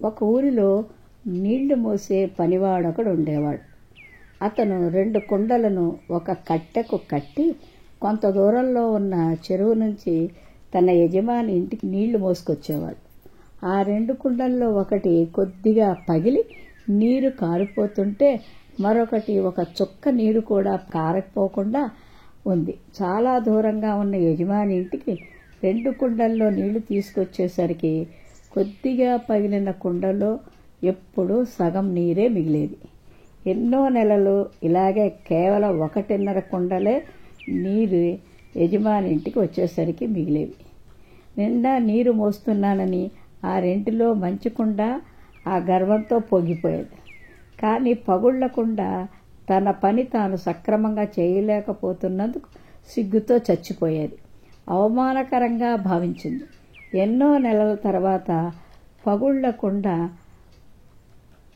ఒక ఊరిలో నీళ్లు మోసే పనివాడొకడు ఉండేవాడు. అతను 2 కుండలను ఒక కట్టెకు కట్టి కొంత దూరంలో ఉన్న చెరువు నుంచి తన యజమాని ఇంటికి నీళ్లు మోసుకొచ్చేవాడు. ఆ 2 కుండల్లో ఒకటి కొద్దిగా పగిలి నీరు కారిపోతుంటే మరొకటి ఒక చుక్క నీరు కూడా కారకపోకుండా ఉంది. చాలా దూరంగా ఉన్న యజమాని ఇంటికి 2 కుండల్లో నీళ్లు తీసుకొచ్చేసరికి కొద్దిగా పగిలిన కుండలో ఎప్పుడూ సగం నీరే మిగిలేది. ఎన్నో నెలలు ఇలాగే కేవలం 1.5 కుండలే నీరు యజమాని ఇంటికి వచ్చేసరికి మిగిలేవి. నిండా నీరు మోస్తున్నానని ఆ 2లో మంచి కుండ ఆ గర్వంతో పొంగిపోయేది. కానీ పగుళ్లకుండా తన పని తాను సక్రమంగా చేయలేకపోతున్నందుకు సిగ్గుతో చచ్చిపోయేది. అవమానకరంగా భావించింది. ఎన్నో నెలల తర్వాత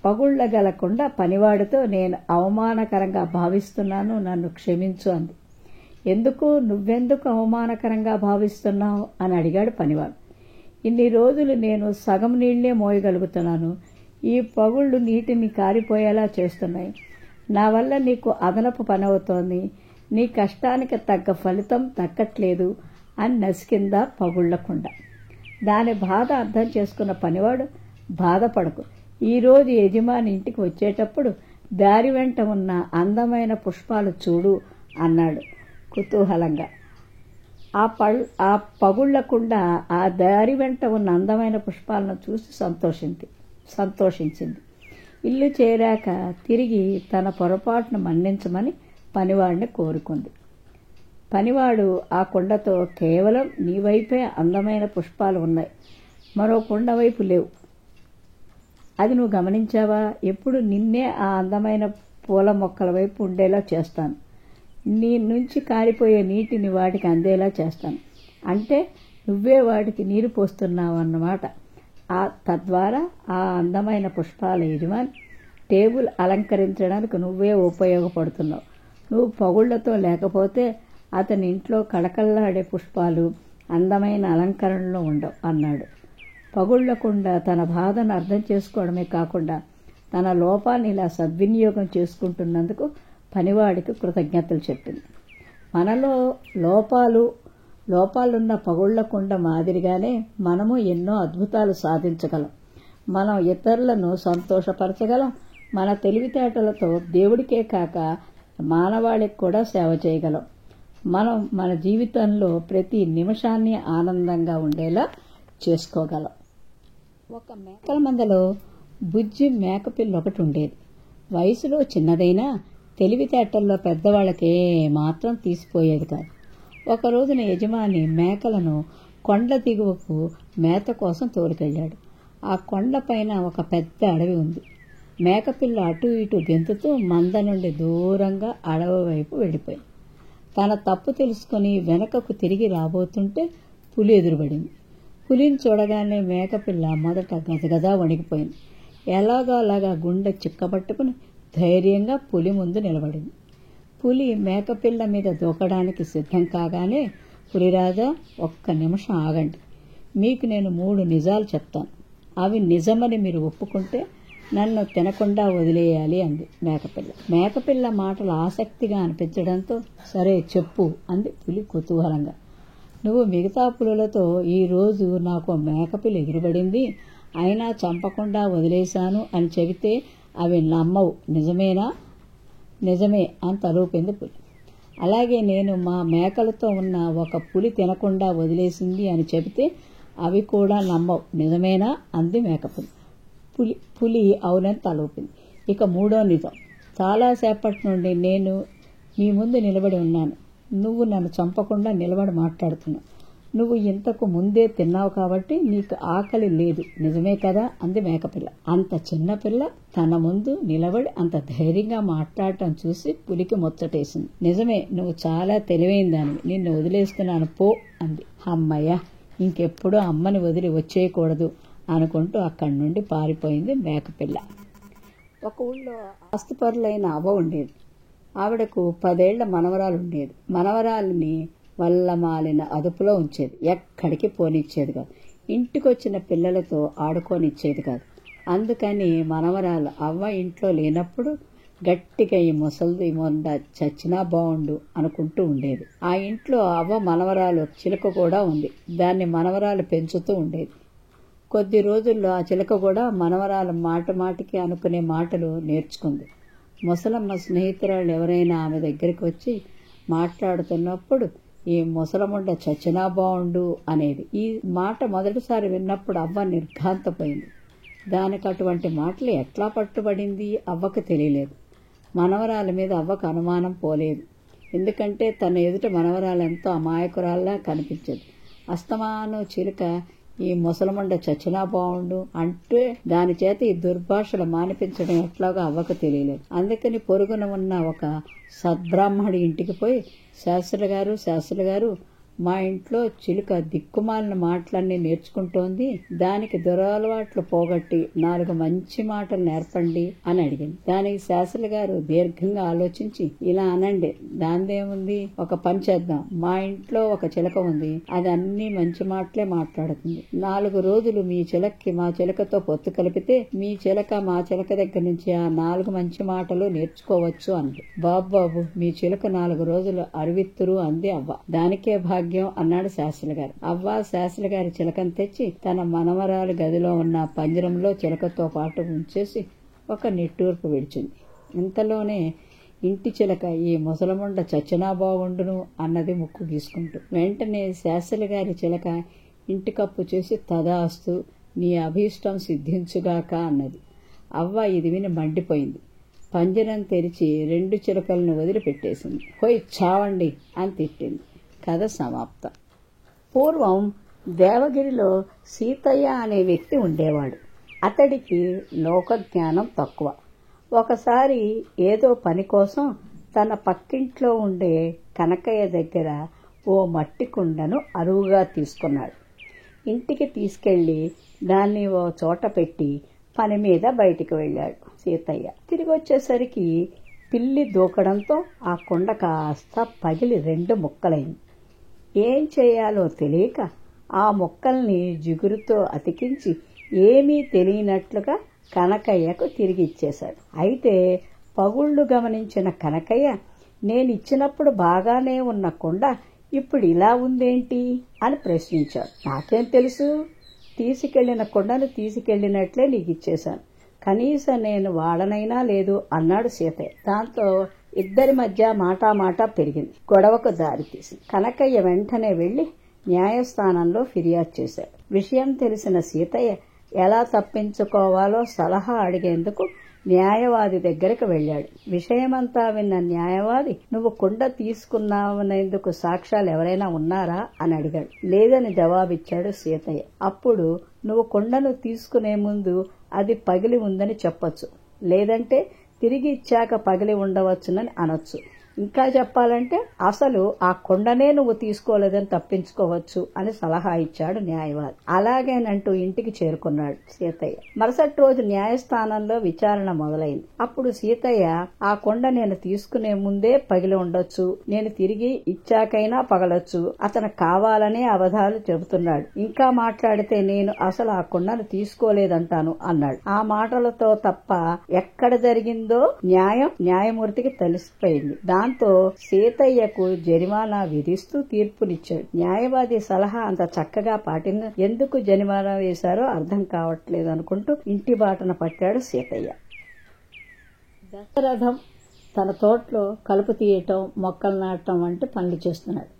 పగుళ్లగలకుండా పనివాడితో, నేను అవమానకరంగా భావిస్తున్నాను, నన్ను క్షమించు అంది. నువ్వెందుకు అవమానకరంగా భావిస్తున్నావు అని అడిగాడు పనివాడు. ఇన్ని రోజులు నేను సగం నీళ్లే మోయగలుగుతున్నాను. ఈ పగుళ్లు నీటిని కారిపోయేలా చేస్తున్నాయి. నా వల్ల నీకు అదనపు పని అవుతోంది. నీ కష్టానికి తగ్గ ఫలితం దక్కట్లేదు అని నసికిందా పగుళ్లకుండా. దాని బాధ అర్థం చేసుకున్న పనివాడు, బాధపడకు, ఈరోజు యజమాని ఇంటికి వచ్చేటప్పుడు దారి వెంట ఉన్న అందమైన పుష్పాలు చూడు అన్నాడు కుతూహలంగా. ఆ పగుళ్లకుండా ఆ దారి వెంట ఉన్న అందమైన పుష్పాలను చూసి సంతోషించింది. ఇల్లు చేరాక తిరిగి తన పొరపాటును మన్నించమని పనివాడిని కోరుకుంది. పనివాడు ఆ కుండతో, కేవలం నీ వైపే అందమైన పుష్పాలు ఉన్నాయి, మరో కుండ వైపు లేవు. అది నువ్వు గమనించావా? ఎప్పుడు నిన్నే ఆ అందమైన పూల మొక్కల వైపు ఉండేలా చేస్తాను. నీ నుంచి కారిపోయే నీటిని వాటికి అందేలా చేస్తాను. అంటే నువ్వే వాటికి నీరు పోస్తున్నావు అన్నమాట. తద్వారా ఆ అందమైన పుష్పాల యజమాని టేబుల్ అలంకరించడానికి నువ్వే ఉపయోగపడుతున్నావు. నువ్వు పగుళ్లతో లేకపోతే అతని ఇంట్లో కళకళలాడే పుష్పాలు అందమైన అలంకరణలో ఉండవు అన్నాడు. పగుళ్లకుండా తన బాధను అర్థం చేసుకోవడమే కాకుండా తన లోపాన్ని ఇలా సద్వినియోగం చేసుకుంటున్నందుకు పనివాడికి కృతజ్ఞతలు చెప్పింది. మనలో లోపాలున్న పగుళ్లకుండ మాదిరిగానే మనము ఎన్నో అద్భుతాలు సాధించగలం. మనం ఇతరులను సంతోషపరచగలం. మన తెలివితేటలతో దేవుడికే కాక మానవాళికి కూడా సేవ చేయగలం. మనం మన జీవితంలో ప్రతి నిమిషాన్ని ఆనందంగా ఉండేలా చేసుకోగలం. ఒక మేకల మందలో బుజ్జి మేకపిల్ల ఒకటి ఉండేది. వయసులో చిన్నదైనా తెలివితేటల్లో పెద్దవాళ్ళకే మాత్రం తీసిపోయేది కాదు. ఒక రోజున యజమాని మేకలను కొండ దిగువకు మేత కోసం తోలుకెళ్లాడు. ఆ కొండపైన ఒక పెద్ద అడవి ఉంది. మేకపిల్ల అటు ఇటు గెంతుతూ మంద నుండి దూరంగా అడవి వైపు వెళ్ళిపోయింది. తన తప్పు తెలుసుకుని వెనకకు తిరిగి రాబోతుంటే పులి ఎదురుపడింది. పులిని చూడగానే మేకపిల్ల మొదట గజగజా వణికిపోయింది. ఎలాగోలాగా గుండె చిక్కబట్టుకుని ధైర్యంగా పులి ముందు నిలబడింది. పులి మేకపిల్ల మీద దూకడానికి సిద్ధం కాగానే, పులిరాజా, ఒక్క నిమిషం ఆగండి, మీకు నేను 3 నిజాలు చెప్తాను. అవి నిజమని మీరు ఒప్పుకుంటే నన్ను తినకుండా వదిలేయాలి అంది మేకపిల్ల. మేకపిల్ల మాటలు ఆసక్తిగా అనిపించడంతో, సరే చెప్పు అంది పులి కుతూహలంగా. నువ్వు మిగతా పులులతో ఈరోజు నాకు మేకపిల్ల ఎగిరిపడింది, అయినా చంపకుండా వదిలేశాను అని చెబితే అవి నమ్మవు, నిజమేనా? నిజమే అని తలూపింది పులి. అలాగే నేను మా మేకలతో ఉన్న ఒక పులి తినకుండా వదిలేసింది అని చెబితే అవి కూడా నమ్మవు, నిజమేనా అంది మేకపిల్ల. పులి అవునని తలూపింది. ఇక 3వ నిజం, చాలాసేపటి నుండి నేను మీ ముందు నిలబడి ఉన్నాను. నువ్వు నన్ను చంపకుండా నిలబడి మాట్లాడుతున్నావు. నువ్వు ఇంతకు ముందే తిన్నావు కాబట్టి నీకు ఆకలి లేదు, నిజమే కదా అంది మేకపిల్ల. అంత చిన్నపిల్ల తన ముందు నిలబడి అంత ధైర్యంగా మాట్లాడటం చూసి పులికి ముచ్చటేసింది. నిజమే, నువ్వు చాలా తెలివైన దానివి, నిన్ను వదిలేస్తున్నాను పో అంది. అమ్మయ్య, ఇంకెప్పుడూ అమ్మని వదిలి వచ్చేయకూడదు అనుకుంటూ అక్కడి నుండి పారిపోయింది మేకపిల్ల. ఒక ఊళ్ళో ఆస్తిపరులైన అవ్వ ఉండేది. ఆవిడకు 10 ఏళ్ల మనవరాలు ఉండేది. మనవరాలిని వల్లమాలిన అదుపులో ఉంచేది. ఎక్కడికి పోనిచ్చేది కాదు. ఇంటికొచ్చిన పిల్లలతో ఆడుకోనిచ్చేది కాదు. అందుకని మనవరాలు అవ్వ ఇంట్లో లేనప్పుడు గట్టిగా ఈ ముసలిది మొండ చచ్చినా బావుండు అనుకుంటూ ఉండేది. ఆ ఇంట్లో అవ్వ మనవరాలు చిలుక కూడా ఉంది. దాన్ని మనవరాలు పెంచుతూ ఉండేది. కొద్ది రోజుల్లో ఆ చిలుక కూడా మనవరాలు మాట మాటికి అనుకునే మాటలు నేర్చుకుంది. ముసలమ్మ స్నేహితురాళ్ళు ఎవరైనా ఆమె దగ్గరికి వచ్చి మాట్లాడుతున్నప్పుడు ఈ ముసలముండ చచ్చినా బావుండు అనేది. ఈ మాట మొదటిసారి విన్నప్పుడు అవ్వ నిర్ఘాంతపోయింది. దానికి అటువంటి మాటలు ఎట్లా పట్టుబడింది అవ్వకు తెలియలేదు. మనవరాల మీద అవ్వకు అనుమానం పోలేదు. ఎందుకంటే తన ఎదుట మనవరాలు ఎంతో అమాయకురాల్లా కనిపించేది. అస్తమానం చిలుక ఈ ముసలముండ చచ్చినా బావుండు అంటే దాని చేత ఈ దుర్భాషలు మానిపించడం ఎట్లాగో అవ్వకు తెలియలేదు. అందుకని పొరుగున ఉన్న ఒక సద్బ్రాహ్మణుడి ఇంటికి పోయి, శాస్త్రులు గారు మా ఇంట్లో చిలుక దిక్కుమాలిన మాటలన్నీ నేర్చుకుంటోంది. దానికి దురలవాట్లు పోగొట్టి 4 మంచి మాటలు నేర్పండి అని అడిగింది. దానికి శాస్త్రులు గారు దీర్ఘంగా ఆలోచించి, ఇలా అనండి, దాందేముంది, ఒక పని చేద్దాం. మా ఇంట్లో ఒక చిలక ఉంది. అది అన్ని మంచి మాటలే మాట్లాడుతుంది. 4 రోజులు మీ చిలక్కి మా చిలకతో పొత్తు కలిపితే మీ చిలక మా చిలక దగ్గర నుంచి ఆ 4 మంచి మాటలు నేర్చుకోవచ్చు అంది. బాబు మీ చిలక 4 రోజులు అరువిత్తురు అంది అవ్వ. దానికే భాగ్యం అన్నాడు శాస్త్రులు గారు. అవ్వ శాస్త్రులు గారి చిలకను తెచ్చి తన మనవరాలు గదిలో ఉన్న పంజరంలో చిలకతో పాటు ఉంచేసి ఒక నిట్టూర్పు విడిచింది. ఇంతలోనే ఇంటి చిలక ఈ ముసలముండ చచ్చినా బాగుండును అన్నది ముక్కు గీసుకుంటూ. వెంటనే శాస్త్రులు గారి చిలక ఇంటి కప్పు చేసి తదాస్తు నీ అభీష్టం సిద్ధించుగాక అన్నది. అవ్వ ఇది విని మండిపోయింది. పంజరం తెరిచి 2 చిలకలను వదిలిపెట్టేసింది. పోయి చావండి అని తిట్టింది. కథ సమాప్తం. పూర్వం దేవగిరిలో సీతయ్య అనే వ్యక్తి ఉండేవాడు. అతడికి లోకజ్ఞానం తక్కువ. ఒకసారి ఏదో పని కోసం తన పక్కింట్లో ఉండే కనకయ్య దగ్గర ఓ మట్టి కుండను అరువుగా తీసుకున్నాడు. ఇంటికి తీసుకెళ్లి దాన్ని ఓ చోట పెట్టి పని మీద బయటికి వెళ్ళాడు సీతయ్య. తిరిగి వచ్చేసరికి పిల్లి దూకడంతో ఆ కుండ కాస్త పగిలి 2 ముక్కలైంది. ఏం చేయాలో తెలియక ఆ ముక్కల్ని జిగురుతో అతికించి ఏమీ తెలియనట్లుగా కనకయ్యకు తిరిగి ఇచ్చేశాడు. అయితే పగుళ్లు గమనించిన కనకయ్య, నేనిచ్చినప్పుడు బాగానే ఉన్న కుండ ఇప్పుడు ఇలా ఉందేంటి అని ప్రశ్నించాడు. నాకేం తెలుసు, తీసుకెళ్లిన కుండను తీసుకెళ్లినట్లే నీకు ఇచ్చేశాను. కనీసం నేను వాడనైనా లేదు అన్నాడు సీతయ్య. దాంతో ఇద్దరి మధ్య మాటా పెరిగింది. గొడవకు దారితీసింది. కనకయ్య వెంటనే వెళ్లి న్యాయస్థానంలో ఫిర్యాదు చేశాడు. విషయం తెలిసిన సీతయ్య ఎలా తప్పించుకోవాలో సలహా అడిగేందుకు న్యాయవాది దగ్గరకు వెళ్ళాడు. విషయమంతా విన్న న్యాయవాది, నువ్వు కుండ తీసుకున్నావనేందుకు సాక్ష్యాలు ఎవరైనా ఉన్నారా అని అడిగాడు. లేదని జవాబిచ్చాడు సీతయ్య. అప్పుడు నువ్వు కుండను తీసుకునే ముందు అది పగిలి ఉందని చెప్పొచ్చు, లేదంటే తిరిగి ఇచ్చాక పగిలి ఉండవచ్చునని అనొచ్చు. ఇంకా చెప్పాలంటే అసలు ఆ కొండనే నువ్వు తీసుకోలేదని తప్పించుకోవచ్చు అని సలహా ఇచ్చాడు న్యాయవాది. అలాగేనంటూ ఇంటికి చేరుకున్నాడు సీతయ్య. మరుసటి రోజు న్యాయస్థానంలో విచారణ మొదలైంది. అప్పుడు సీతయ్య, ఆ కొండ నేను తీసుకునే ముందే పగిలి ఉండొచ్చు, నేను తిరిగి ఇచ్చాకైనా పగలొచ్చు, అతను కావాలనే అబద్ధాలు చెబుతున్నాడు, ఇంకా మాట్లాడితే నేను అసలు ఆ కొండను తీసుకోలేదంటాను అన్నాడు. ఆ మాటలతో తప్ప ఎక్కడ జరిగిందో న్యాయమూర్తికి తెలిసిపోయింది. దాంతో సీతయ్యకు జరిమానా విధిస్తూ తీర్పునిచ్చాడు. న్యాయవాది సలహా అంత చక్కగా పాటిన ఎందుకు జరిమానా వేశారో అర్థం కావట్లేదు అనుకుంటూ ఇంటి బాటన పట్టాడు సీతయ్య. దశరథం తన తోటలో కలుపు తీయటం, మొక్కలు నాటడం వంటి పనులు చేస్తున్నాడు.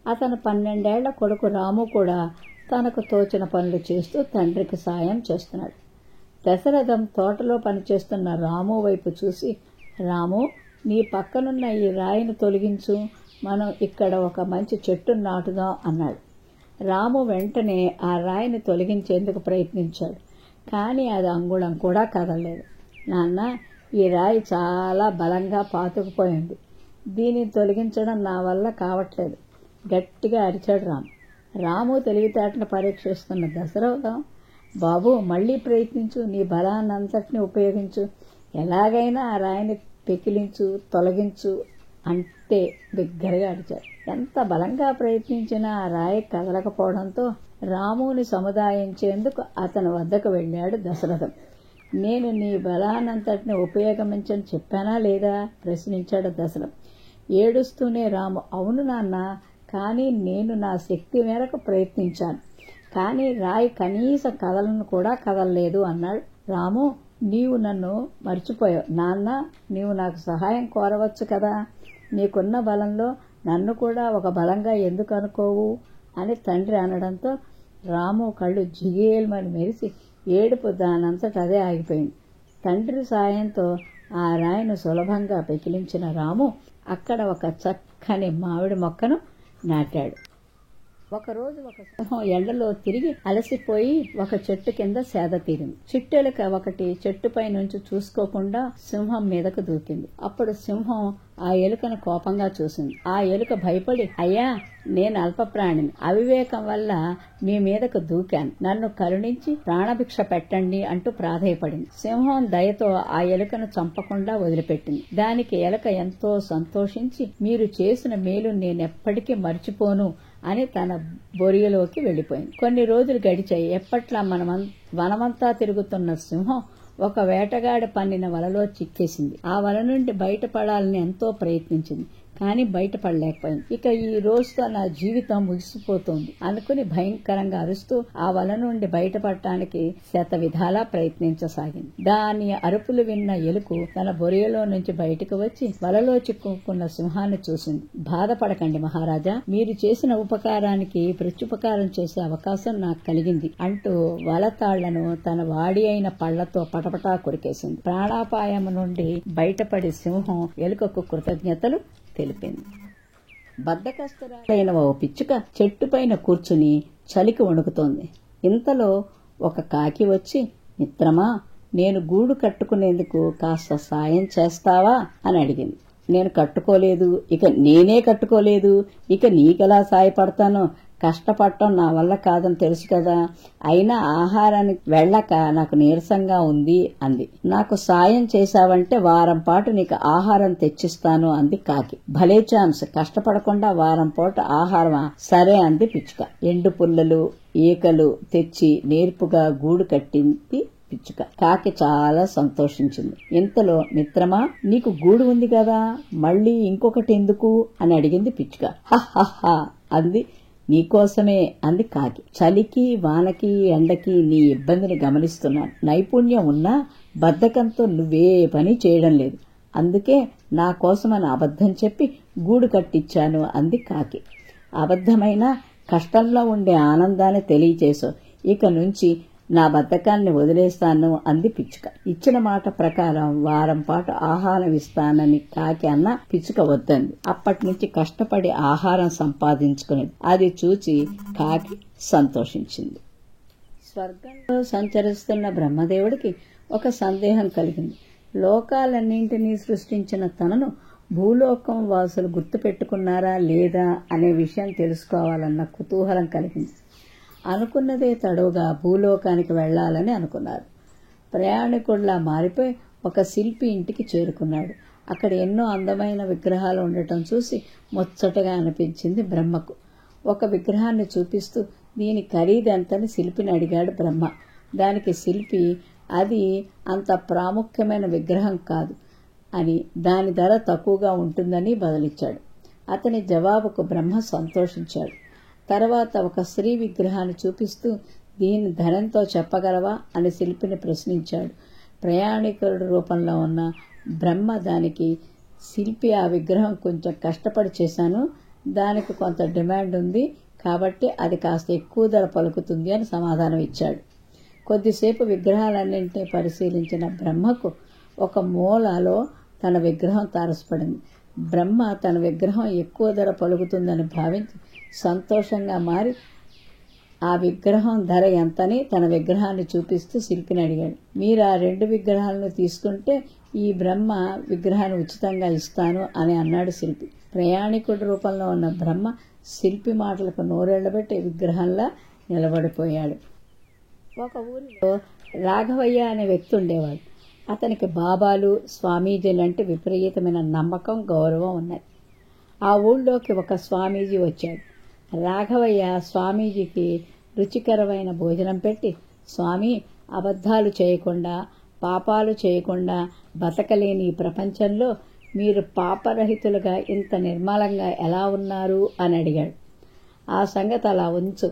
అతను 12 ఏళ్ల కొడుకు రాము కూడా తనకు తోచిన పనులు చేస్తూ తండ్రికి సాయం చేస్తున్నాడు. దశరథం తోటలో పనిచేస్తున్న రాము వైపు చూసి, రాము, నీ పక్కనున్న ఈ రాయిని తొలగించు, మనం ఇక్కడ ఒక మంచి చెట్టును నాటుదాం అన్నాడు. రాము వెంటనే ఆ రాయిని తొలగించేందుకు ప్రయత్నించాడు. కానీ అది అంగుళం కూడా కదలలేదు. నాన్న, ఈ రాయి చాలా బలంగా పాతుకుపోయింది, దీనిని తొలగించడం నా వల్ల కావట్లేదు గట్టిగా అరిచాడు రాము. రాము తెలివితేటను పరీక్షిస్తున్న దశరథం, బాబు మళ్లీ ప్రయత్నించు, నీ బలాన్నంతటిని ఉపయోగించు, ఎలాగైనా ఆ రాయిని పెకిలించు, తొలగించు అంటే బిగ్గరగా అరిచాడు. ఎంత బలంగా ప్రయత్నించినా ఆ రాయి కదలకపోవడంతో రాముని సముదాయించేందుకు అతని వద్దకు వెళ్ళాడు దశరథం. నేను నీ బలానంతటిని ఉపయోగమించని చెప్పానా లేదా ప్రశ్నించాడు దశరథ్. ఏడుస్తూనే రాము, అవును నాన్న, కానీ నేను నా శక్తి మేరకు ప్రయత్నించాను, కానీ రాయి కనీస కదలను కూడా కదలలేదు అన్నాడు. రాము, నీవు నన్ను మర్చిపోయావు నాన్న, నీవు నాకు సహాయం కోరవచ్చు కదా, నీకున్న బలంలో నన్ను కూడా ఒక బలంగా ఎందుకు అనుకోవు అని తండ్రి అనడంతో రాము కళ్ళు జిగేల్మని మెరిసి ఏడుపు దానంతట అదే ఆగిపోయింది. తండ్రి సాయంతో ఆ రాయిని సులభంగా పెకిలించిన రాము అక్కడ ఒక చక్కని మామిడి మొక్కను నాటాడు. ఒకరోజు ఒక సింహం ఎండలో తిరిగి అలసిపోయి ఒక చెట్టు కింద సేద తీరింది. చిట్టెలుక ఒకటి చెట్టుపై నుంచి చూసుకోకుండా సింహం మీదకు దూకింది. అప్పుడు సింహం ఆ ఎలుకను కోపంగా చూసింది. ఆ ఎలుక భయపడి, అయ్యా, నేను అల్పప్రాణిని, అవివేకం వల్ల మీ మీదకు దూకాను, నన్ను కరుణించి ప్రాణభిక్ష పెట్టండి అంటూ ప్రాధేయపడింది. సింహం దయతో ఆ ఎలుకను చంపకుండా వదిలిపెట్టింది. దానికి ఎలుక ఎంతో సంతోషించి, మీరు చేసిన మేలు నేనెప్పటికీ మర్చిపోను అని తన బొరియలోకి వెళ్లిపోయింది. కొన్ని రోజులు గడిచాయి. ఎప్పట్లా వనమంతా తిరుగుతున్న సింహం ఒక వేటగాడి పన్నిన వలలో చిక్కేసింది. ఆ వల నుండి బయటపడాలని ఎంతో ప్రయత్నించింది, కానీ బయటపడలేకపోయింది. ఇక ఈ రోజుతో నా జీవితం ముగిసిపోతోంది అనుకుని భయంకరంగా అరుస్తూ ఆ వల నుండి బయటపడటానికి శత విధాలా ప్రయత్నించసాగింది. దాని అరుపులు విన్న ఎలుక తన బొరియలో నుంచి బయటకు వచ్చి వలలో చిక్కుకున్న సింహాన్ని చూసింది. బాధపడకండి మహారాజా, మీరు చేసిన ఉపకారానికి ప్రత్యుపకారం చేసే అవకాశం నాకు కలిగింది అంటూ వలతాళ్లను తన వాడి అయిన పళ్లతో పటపటా కొరికేసింది. ప్రాణాపాయం నుండి బయటపడి సింహం ఎలుకకు కృతజ్ఞతలు తెలిపింది. బద్ధకస్తురాలైన ఓ పిచ్చుక చెట్టుపైన కూర్చుని చలికి వణుకుతోంది. ఇంతలో ఒక కాకి వచ్చి, మిత్రమా, నేను గూడు కట్టుకునేందుకు కాస్త సాయం చేస్తావా అని అడిగింది. నేను కట్టుకోలేదు, నేనే కట్టుకోలేదు, ఇక నీకెలా సాయపడతాను, కష్టపడటం నా వల్ల కాదని తెలుసు కదా, అయినా ఆహారానికి వెళ్ళక నాకు నీరసంగా ఉంది అంది. నాకు సాయం చేశావంటే వారం పాటు నీకు ఆహారం తెచ్చిస్తాను అంది కాకి. భలే ఛాన్స్, కష్టపడకుండా వారం పాటు ఆహారమా, సరే అంది పిచ్చుక. ఎండు పుల్లలు ఈకలు తెచ్చి నేర్పుగా గూడు కట్టింది పిచ్చుక. కాకి చాలా సంతోషించింది. ఇంతలో, మిత్రమా, నీకు గూడు ఉంది కదా, మళ్ళీ ఇంకొకటి ఎందుకు అని అడిగింది పిచ్చుక. హహహా అంది. నీకోసమే అంది కాకి. చలికి వానకి ఎండకి నీ ఇబ్బందిని గమనిస్తున్నాను. నైపుణ్యం ఉన్నా బద్ధకంతో నువ్వే పని చేయడం లేదు, అందుకే నా కోసమని అబద్ధం చెప్పి గూడు కట్టించాను అంది కాకి. అబద్ధమైనా కష్టంలో ఉండే ఆనందాన్ని తెలియచేశావు, ఇక నుంచి నా బద్ధకాన్ని వదిలేస్తాను అంది పిచ్చుక. ఇచ్చిన మాట ప్రకారం వారం పాటు ఆహారం ఇస్తానని కాకి అన్న పిచ్చుక వద్దంది. అప్పటి నుంచి కష్టపడి ఆహారం సంపాదించుకునేది. అది చూచి కాకి సంతోషించింది. స్వర్గంలో సంచరిస్తున్న బ్రహ్మదేవుడికి ఒక సందేహం కలిగింది. లోకాలన్నింటినీ సృష్టించిన తనను భూలోకం వాసులు గుర్తుపెట్టుకున్నారా లేదా అనే విషయం తెలుసుకోవాలన్న కుతూహలం కలిగింది. అనుకున్నదే తడవుగా భూలోకానికి వెళ్లాలని అనుకున్నారు. ప్రయాణికుడిలా మారిపోయి ఒక శిల్పి ఇంటికి చేరుకున్నాడు. అక్కడ ఎన్నో అందమైన విగ్రహాలు ఉండటం చూసి ముచ్చటగా అనిపించింది బ్రహ్మకు. ఒక విగ్రహాన్ని చూపిస్తూ దీని ఖరీదెంతని శిల్పిని అడిగాడు బ్రహ్మ. దానికి శిల్పి, అది అంత ప్రాముఖ్యమైన విగ్రహం కాదు అని, దాని ధర తక్కువగా ఉంటుందని బదులిచ్చాడు. అతని జవాబుకు బ్రహ్మ సంతోషించాడు. తర్వాత ఒక స్త్రీ విగ్రహాన్ని చూపిస్తూ దీని ధరెంతో చెప్పగలవా అని శిల్పిని ప్రశ్నించాడు. ప్రయాణికుడి రూపంలో ఉన్న బ్రహ్మ దానికి, శిల్పి, ఆ విగ్రహం కొంచెం కష్టపడి చేశాను, దానికి కొంత డిమాండ్ ఉంది కాబట్టి అది కాస్త ఎక్కువ ధర పలుకుతుంది అని సమాధానం ఇచ్చాడు. కొద్దిసేపు విగ్రహాలన్నింటినీ పరిశీలించిన బ్రహ్మకు ఒక మూలలో తన విగ్రహం తారసపడింది. బ్రహ్మ తన విగ్రహం ఎక్కువ ధర పలుకుతుందని భావించి సంతోషంగా మారి ఆ విగ్రహం ధర ఎంతని తన విగ్రహాన్ని చూపిస్తూ శిల్పిని అడిగాడు. మీరు ఆ 2 విగ్రహాలను తీసుకుంటే ఈ బ్రహ్మ విగ్రహాన్ని ఉచితంగా ఇస్తాను అని అన్నాడు శిల్పి. ప్రయాణికుడి రూపంలో ఉన్న బ్రహ్మ శిల్పి మాటలకు నోరెళ్లబెట్టి విగ్రహంలా నిలబడిపోయాడు. ఒక ఊరిలో రాఘవయ్య అనే వ్యక్తి ఉండేవాడు. అతనికి బాబాలు, స్వామీజీలంటే విపరీతమైన నమ్మకం, గౌరవం ఉన్నాయి. ఆ ఊళ్ళోకి ఒక స్వామీజీ వచ్చాడు. రాఘవయ్య స్వామీజీకి రుచికరమైన భోజనం పెట్టి, స్వామి, అబద్ధాలు చేయకుండా పాపాలు చేయకుండా బతకలేని ఈ ప్రపంచంలో మీరు పాపరహితులుగా ఇంత నిర్మలంగా ఎలా ఉన్నారు అని అడిగాడు. ఆ సంగతి అలా ఉంచు.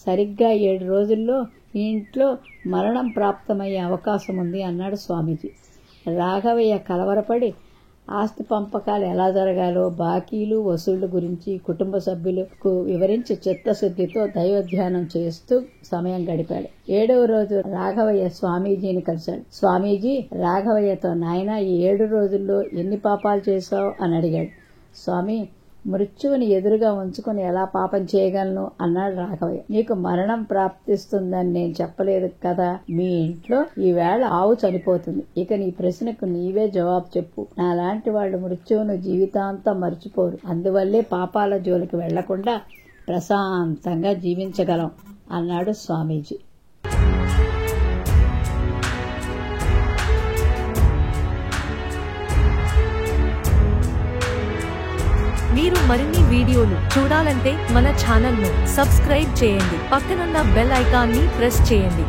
సరిగ్గా 7 రోజుల్లో ఈ ఇంట్లో మరణం ప్రాప్తమయ్యే అవకాశం ఉంది అన్నాడు స్వామీజీ. రాఘవయ్య కలవరపడి ఆస్తి పంపకాలు ఎలా జరగాలో, బాకీలు వసూళ్ల గురించి కుటుంబ సభ్యులకు వివరించి చిత్తశుద్ధితో దైవధ్యానం చేస్తూ సమయం గడిపాడు. 7వ రోజు రాఘవయ్య స్వామీజీని కలిశాడు. స్వామీజీ రాఘవయ్యతో, నాయనా, ఈ 7 రోజుల్లో ఎన్ని పాపాలు చేశావు అని అడిగాడు. స్వామి, మృత్యువుని ఎదురుగా ఉంచుకుని ఎలా పాపం చేయగలను అన్నాడు రాఘవయ్య. నీకు మరణం ప్రాప్తిస్తుందని నేను చెప్పలేదు కదా. మీ ఇంట్లో ఈవేళ ఆవు చనిపోతుంది. ఇక నీ ప్రశ్నకు నీవే జవాబు చెప్పు. నాలాంటి వాళ్ళు మృత్యువును జీవితాంతం మర్చిపోరు. అందువల్లే పాపాల జోలికి వెళ్లకుండా ప్రశాంతంగా జీవించగలం అన్నాడు స్వామీజీ. మీరు మరిన్ని వీడియోలు చూడాలంటే మన ఛానల్ను సబ్స్క్రైబ్ చేయండి. పక్కనున్న బెల్ ఐకాన్ని ప్రెస్ చేయండి.